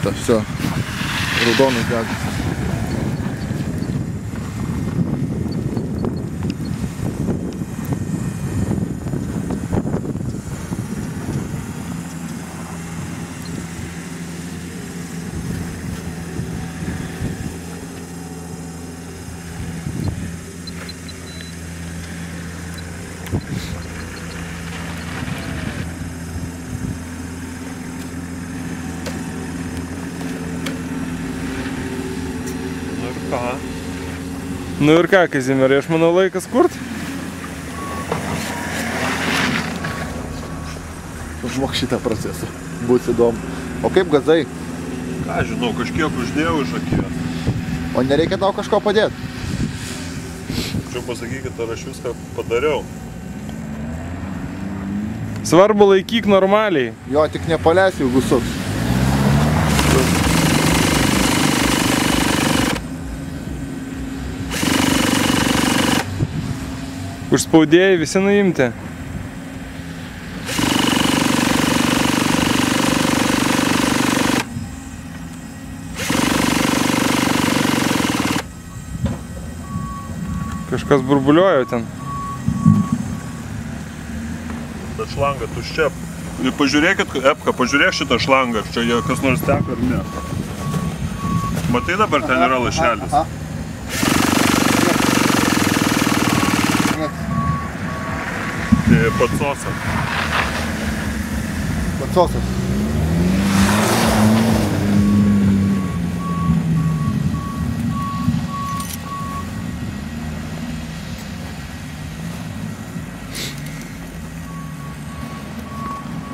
šitą, viso raudonas degas. Nu ir ką, Kazimierai, aš manau laikas kurt? Užmok šitą procesą, bus įdomu. O kaip gazai? Ką žinau, kažkiek uždėjau iš akės. O nereikia tau kažko padėti? Čia pasakykit, ar aš viską padariau. Svarbu laikyk normaliai. Jo, tik nepaleis, jeigu suks. Užspaudėjai visi nuimti. Kažkas burbuliojo ten. Bet šlanga tuščia. Pažiūrėkit, Epka, pažiūrėk šitą šlangą, čia kas nors teka ar ne. Matai, dabar ten yra lašelis. Patsosas. Patsosas.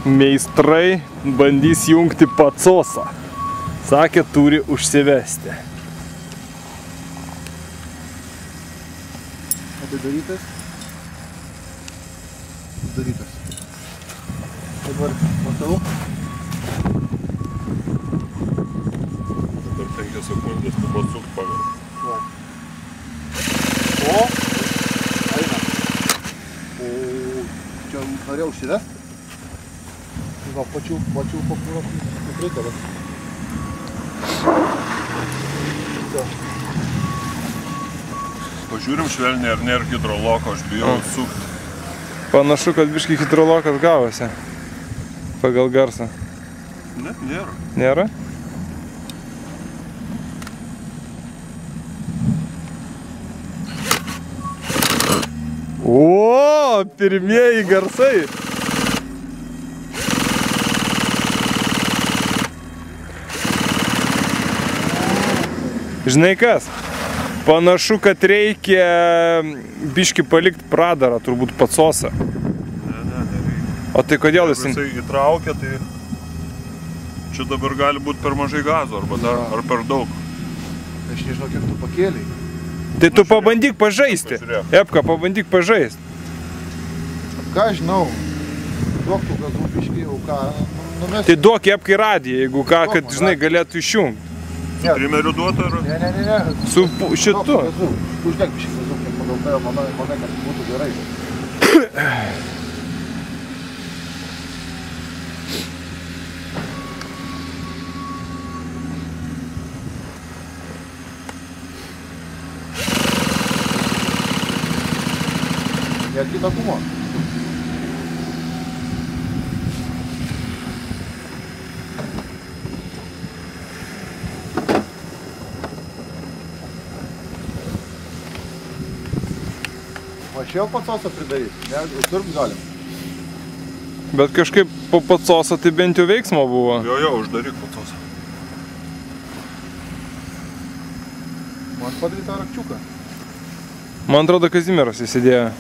Meistrai bandys jungti patsosą. Sakė, turi užsivesti. Atidarytas. Darytas. Dabar matau. Dabar 5 sekundės tu pasuk pagal. O, eina. O, čia norėjau užsivest. Gal pačių papūrą kaip reikalas. Pažiūrim švelniai, ar nėra hidroloko, aš bijau sukti. Panašu, kad biškai hidrolokas gavosi. Pagal garsą. Ne, nėra. Nėra? O, pirmieji garsai. Žinai kas? Panašu, kad reikia biškį palikti pradarą, turbūt patsosą. Ne, nereikia. O tai kodėl jis... Jeigu jisai įtraukia, tai čia dabar gali būti per mažai gazo, arba dar, ar per daug. Aš nežinau, kiek tu pakėliai. Tai tu pabandyk pažaisti. Epka, pabandyk pažaisti. Ką žinau, duok tų gazų biškį, jau ką numesti. Tai duok Epkai radiją, jeigu ką, kad, žinai, galėtų išjungti. Su trimeriu duota ar... Ne. Su šitu. Uždėk biškį gazų, kiek pagal tai, manai, kad būtų gerai. Net kitą kumo. Aš jau patsosą pridaryti, ne, turp galim. Bet kažkaip po patsosą tai bent jau veiksmo buvo. Jo, uždaryk patsosą. Man padaryta rakčiuką. Man atrodo, Kazimieras įsidėjo.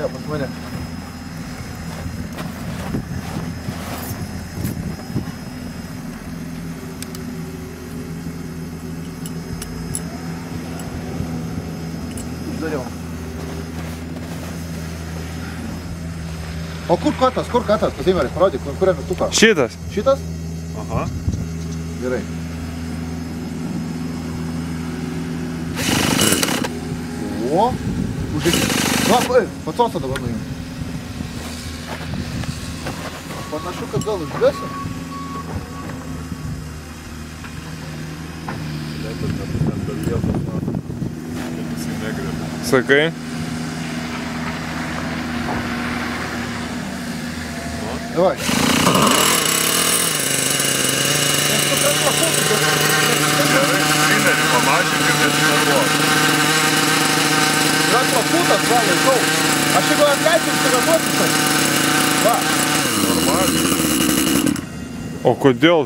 Ja, pas mane. Uždariau. O kur katas, Kazimierai, parodyk, kurią mygtuką? Šitas. Šitas? Aha. Gerai. O, uždėkit. Na, patsosą dabar nuim. Panašu, kad gal užvėsim. Sakai? Давай. Gerai, trimerį pamažink ir nesinervuok. Yra trapūtas, va, laikau. Aš jeigu atleisiu, sureaguosiu tai. Va. Normaliai. O kodėl?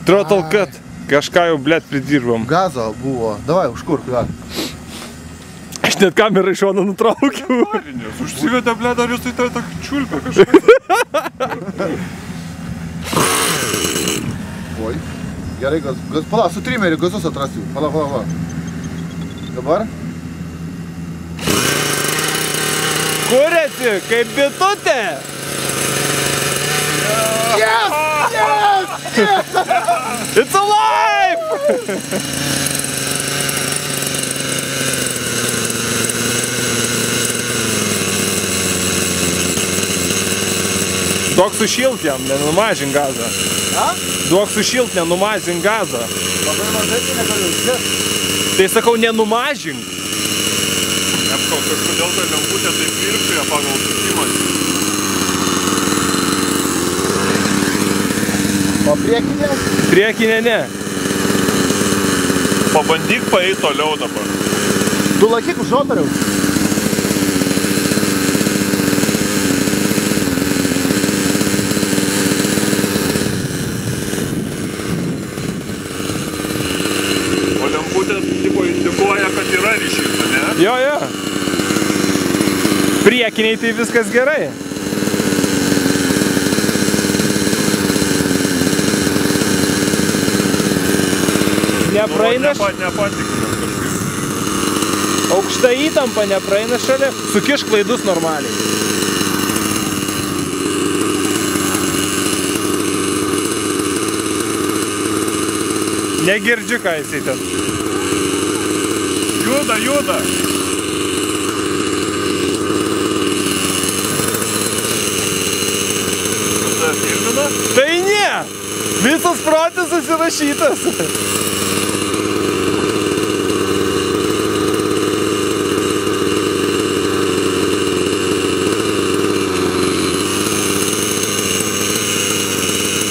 Throttle cut. Kažką jau, blėt, pridirbam. Gazo buvo. Davai, užkurk, va. Aš net kamerą iš šono nutraukiau. Marinės, užsivedė, blėt, ar jūs tai tą čiulpę kažką? Oi. Gerai, pala, su trimeriu gazus atrasiu. Pala. Dabar? Kur esi? Kaip bitutė? Yes! It's alive! Duok sušilt jam, nenumažink gazą. A? Duok sušilt, nenumažink gazą. Labai mažai tai negaliu uždėti. Tai sakau, nenumažink. Nepkau, kažkodėl tai lemputė taip virpčioja pagal sukimąsi. O priekinė? Priekinė ne. Pabandyk paeit toliau dabar. Tu laikyk už rotoriaus. O lemputės tipo indikuoja, kad yra ryšys, ne? Jo. Priekiniai tai viskas gerai. Nepraeina, Nepatikinam kažkaip. aukšta įtampa nepraeina šalia. Sukišk laidus normaliai. Negirdžiu, ką jisai ten. Juda. Tai filmina? Tai ne! Visas procesas įrašytas.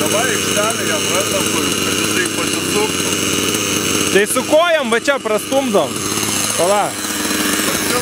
Dabar aikštelė jam randam, kad jisai pasisuktų. Tai su kojam va čia prastumdom. Pala.